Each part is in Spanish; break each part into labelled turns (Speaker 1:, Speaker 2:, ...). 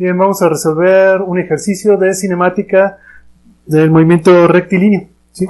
Speaker 1: Bien, vamos a resolver un ejercicio de cinemática del movimiento rectilíneo, ¿sí?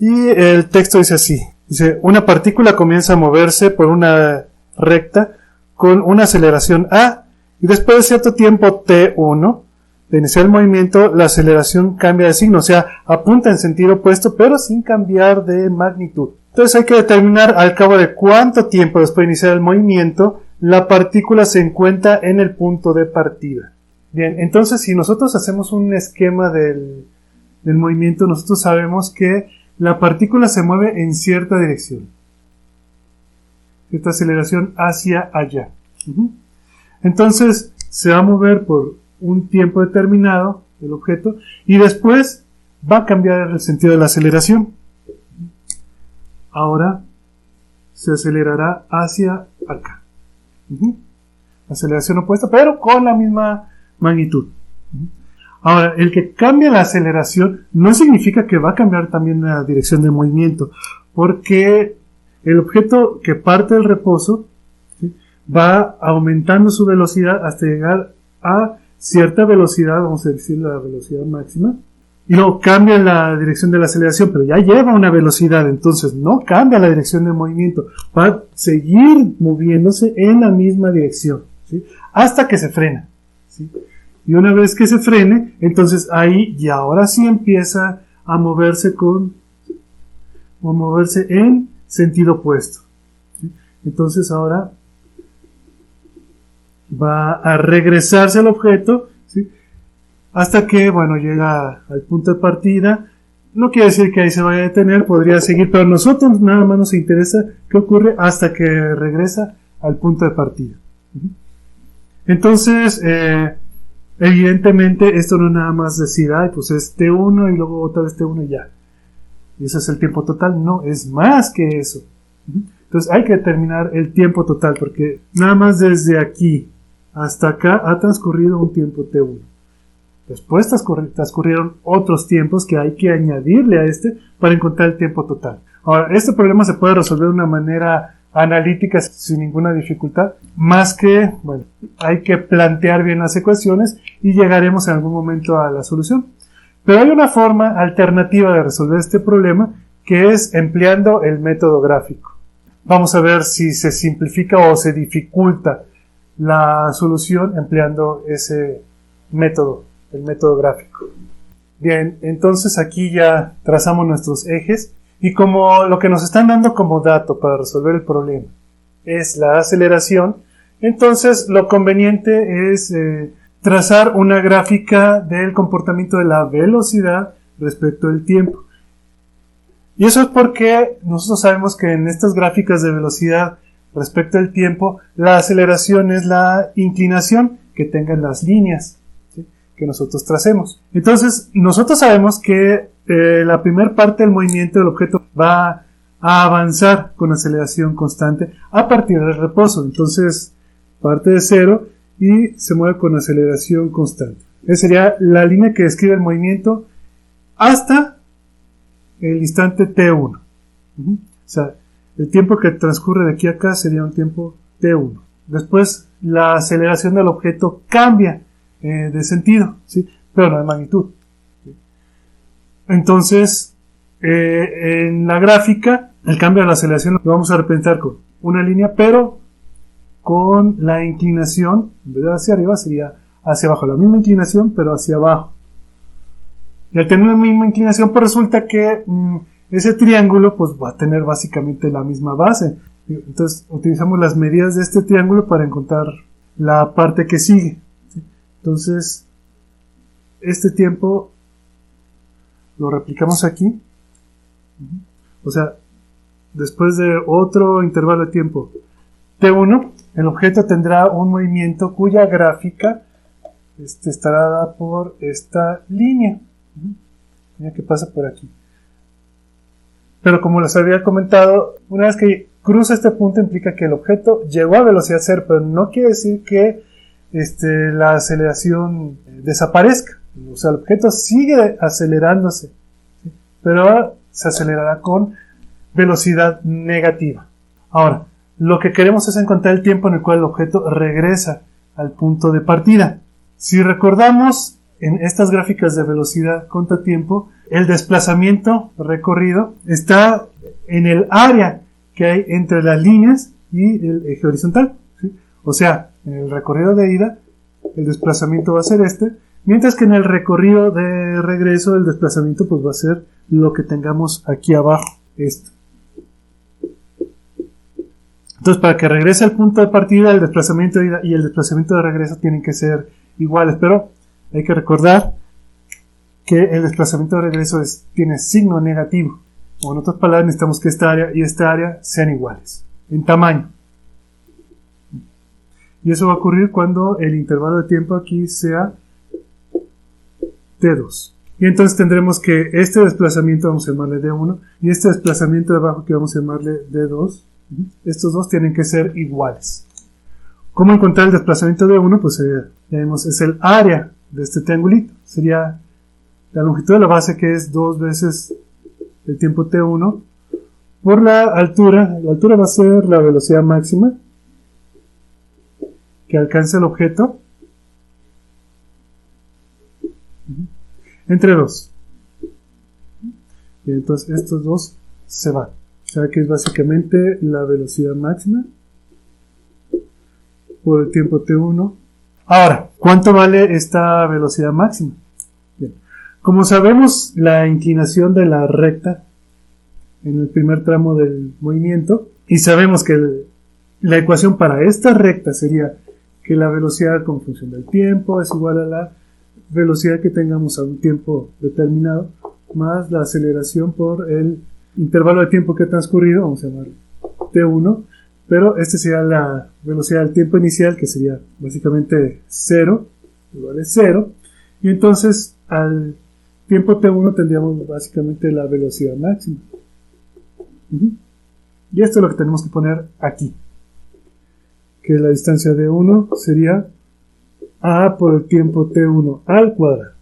Speaker 1: Y el texto dice así. Dice, una partícula comienza a moverse por una recta con una aceleración A y después de cierto tiempo t1 de iniciar el movimiento, la aceleración cambia de signo, o sea, apunta en sentido opuesto pero sin cambiar de magnitud. Entonces hay que determinar al cabo de cuánto tiempo después de iniciar el movimiento la partícula se encuentra en el punto de partida. Bien, entonces si nosotros hacemos un esquema del movimiento, nosotros sabemos que la partícula se mueve en cierta dirección, cierta aceleración hacia allá. Entonces se va a mover por un tiempo determinado el objeto y después va a cambiar el sentido de la aceleración. Ahora se acelerará hacia acá. Aceleración opuesta, pero con la misma magnitud. Ahora, el que cambia la aceleración no significa que va a cambiar también la dirección de movimiento, porque el objeto que parte del reposo, ¿sí?, va aumentando su velocidad hasta llegar a cierta velocidad, vamos a decir la velocidad máxima, y luego cambia la dirección de la aceleración, pero ya lleva una velocidad, entonces no cambia la dirección de movimiento, va a seguir moviéndose en la misma dirección, ¿sí?, hasta que se frena, ¿sí? Y una vez que se frene, entonces ahí y ahora sí empieza a moverse en sentido opuesto, ¿sí? Entonces ahora va a regresarse al objeto, ¿sí?, hasta que, bueno, llega al punto de partida. No quiere decir que ahí se vaya a detener, podría seguir, pero a nosotros nada más nos interesa qué ocurre hasta que regresa al punto de partida. Entonces, evidentemente esto no es nada más decir, pues es T1 y luego otra vez T1 y ya. Y ese es el tiempo total. No, es más que eso. Entonces hay que determinar el tiempo total, porque nada más desde aquí hasta acá ha transcurrido un tiempo T1. Después transcurrieron otros tiempos que hay que añadirle a este para encontrar el tiempo total. Ahora, este problema se puede resolver de una manera analítica sin ninguna dificultad, más que, bueno, hay que plantear bien las ecuaciones y llegaremos en algún momento a la solución. Pero hay una forma alternativa de resolver este problema, que es empleando el método gráfico. Vamos a ver si se simplifica o se dificulta la solución empleando ese método, el método gráfico. Bien, entonces aquí ya trazamos nuestros ejes y como lo que nos están dando como dato para resolver el problema es la aceleración, entonces lo conveniente es trazar una gráfica del comportamiento de la velocidad respecto del tiempo. Y eso es porque nosotros sabemos que en estas gráficas de velocidad respecto al tiempo, la aceleración es la inclinación que tengan las líneas, ¿sí?, que nosotros tracemos. Entonces, nosotros sabemos que la primera parte del movimiento del objeto va a avanzar con aceleración constante a partir del reposo. Entonces, parte de cero y se mueve con aceleración constante. Esa sería la línea que describe el movimiento hasta el instante T1. O sea, el tiempo que transcurre de aquí a acá sería un tiempo T1. Después, la aceleración del objeto cambia de sentido, ¿sí?, pero no de magnitud, ¿sí? Entonces, en la gráfica, el cambio de la aceleración lo vamos a representar con una línea, pero con la inclinación, en vez de hacia arriba, sería hacia abajo. La misma inclinación, pero hacia abajo. Y al tener la misma inclinación, pues resulta que ese triángulo pues va a tener básicamente la misma base. Entonces utilizamos las medidas de este triángulo para encontrar la parte que sigue, ¿sí? Entonces este tiempo lo replicamos aquí. O sea, después de otro intervalo de tiempo T1, el objeto tendrá un movimiento cuya gráfica estará dada por esta línea que pasa por aquí. Pero como les había comentado, una vez que cruza este punto implica que el objeto llegó a velocidad cero, pero no quiere decir que la aceleración desaparezca. O sea, el objeto sigue acelerándose, ¿sí?, pero ahora se acelerará con velocidad negativa. Ahora, lo que queremos es encontrar el tiempo en el cual el objeto regresa al punto de partida. Si recordamos en estas gráficas de velocidad contra tiempo, el desplazamiento recorrido está en el área que hay entre las líneas y el eje horizontal, ¿sí? O sea, en el recorrido de ida, el desplazamiento va a ser este, mientras que en el recorrido de regreso, el desplazamiento pues va a ser lo que tengamos aquí abajo, esto. Entonces, para que regrese al punto de partida, el desplazamiento de ida y el desplazamiento de regreso tienen que ser iguales, pero hay que recordar que el desplazamiento de regreso tiene signo negativo, o en otras palabras necesitamos que esta área y esta área sean iguales en tamaño, y eso va a ocurrir cuando el intervalo de tiempo aquí sea t2, y entonces tendremos que este desplazamiento vamos a llamarle d1 y este desplazamiento de abajo que vamos a llamarle d2, estos dos tienen que ser iguales. ¿Cómo encontrar el desplazamiento de uno? Pues ya vimos, es el área de este triangulito. Sería la longitud de la base, que es 2 veces el tiempo t1 por la altura. La altura va a ser la velocidad máxima que alcanza el objeto entre 2. Y entonces estos dos se van. O sea que es básicamente la velocidad máxima por el tiempo t1. Ahora, ¿cuánto vale esta velocidad máxima? Bien. Como sabemos la inclinación de la recta en el primer tramo del movimiento, y sabemos que la ecuación para esta recta sería que la velocidad con función del tiempo es igual a la velocidad que tengamos a un tiempo determinado más la aceleración por el intervalo de tiempo que ha transcurrido, vamos a llamarlo t1, pero este sería la velocidad del tiempo inicial, que sería básicamente 0, igual es 0, y entonces al tiempo t1 tendríamos básicamente la velocidad máxima. Y esto es lo que tenemos que poner aquí, que la distancia de 1 sería a por el tiempo t1 al cuadrado.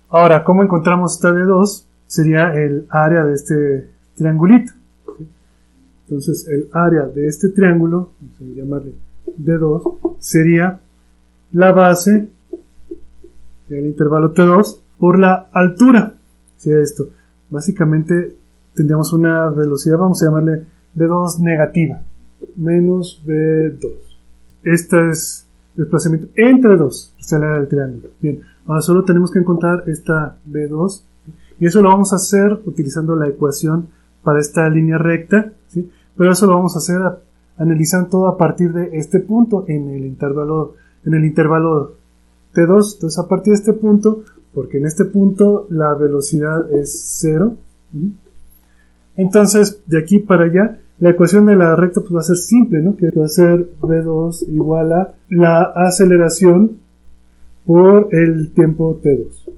Speaker 1: Ahora, ¿cómo encontramos esta d2? Sería el área de este triangulito. Entonces, el área de este triángulo, vamos a llamarle d2, sería la base del intervalo t2 por la altura. Sería esto. Básicamente, tendríamos una velocidad, vamos a llamarle d2 negativa, menos v2. Este es desplazamiento entre 2, esta es el área del triángulo. Bien, ahora solo tenemos que encontrar esta v2, y eso lo vamos a hacer utilizando la ecuación para esta línea recta, ¿sí? Pero eso lo vamos a hacer analizando todo a partir de este punto en el intervalo t2. Entonces, a partir de este punto, porque en este punto la velocidad es 0, entonces de aquí para allá la ecuación de la recta pues va a ser simple, ¿no? Que va a ser v2 igual a la aceleración por el tiempo t2.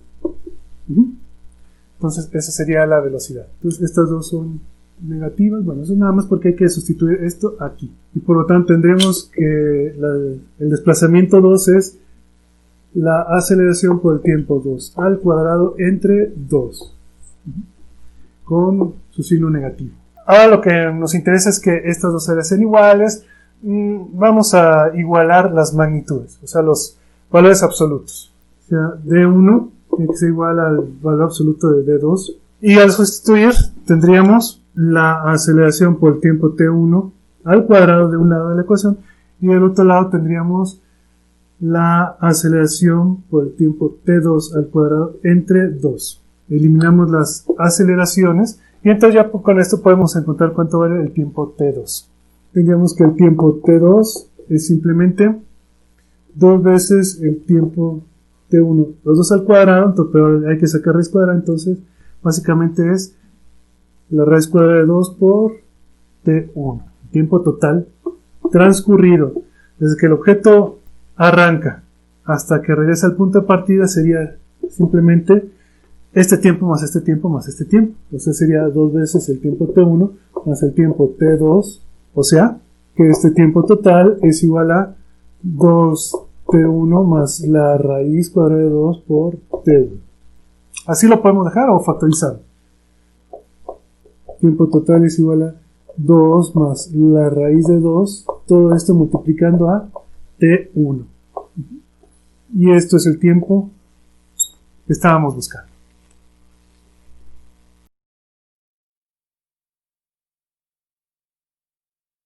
Speaker 1: Entonces esa sería la velocidad. Entonces estas dos son negativas. Bueno, eso nada más porque hay que sustituir esto aquí. Y por lo tanto tendremos que el desplazamiento 2 es la aceleración por el tiempo 2 al cuadrado entre 2. Con su signo negativo. Ahora lo que nos interesa es que estas dos áreas sean iguales. Vamos a igualar las magnitudes, o sea, los valores absolutos. O sea, D1 tiene que ser igual al valor absoluto de D2. Y al sustituir tendríamos la aceleración por el tiempo T1 al cuadrado de un lado de la ecuación, y del otro lado tendríamos la aceleración por el tiempo T2 al cuadrado entre 2. Eliminamos las aceleraciones y entonces ya con esto podemos encontrar cuánto vale el tiempo T2. Tendríamos que el tiempo T2 es simplemente 2 veces el tiempo T1, los dos al cuadrado, entonces, pero hay que sacar raíz cuadrada, entonces básicamente es la raíz cuadrada de 2 por T1. El tiempo total transcurrido desde que el objeto arranca hasta que regresa al punto de partida sería simplemente este tiempo más este tiempo más este tiempo. Entonces sería 2 veces el tiempo T1 más el tiempo T2, o sea que este tiempo total es igual a 2T1 más la raíz cuadrada de 2 por T1. Así lo podemos dejar o factorizar. Tiempo total es igual a 2 más la raíz de 2, todo esto multiplicando a T1. Y esto es el tiempo que estábamos buscando.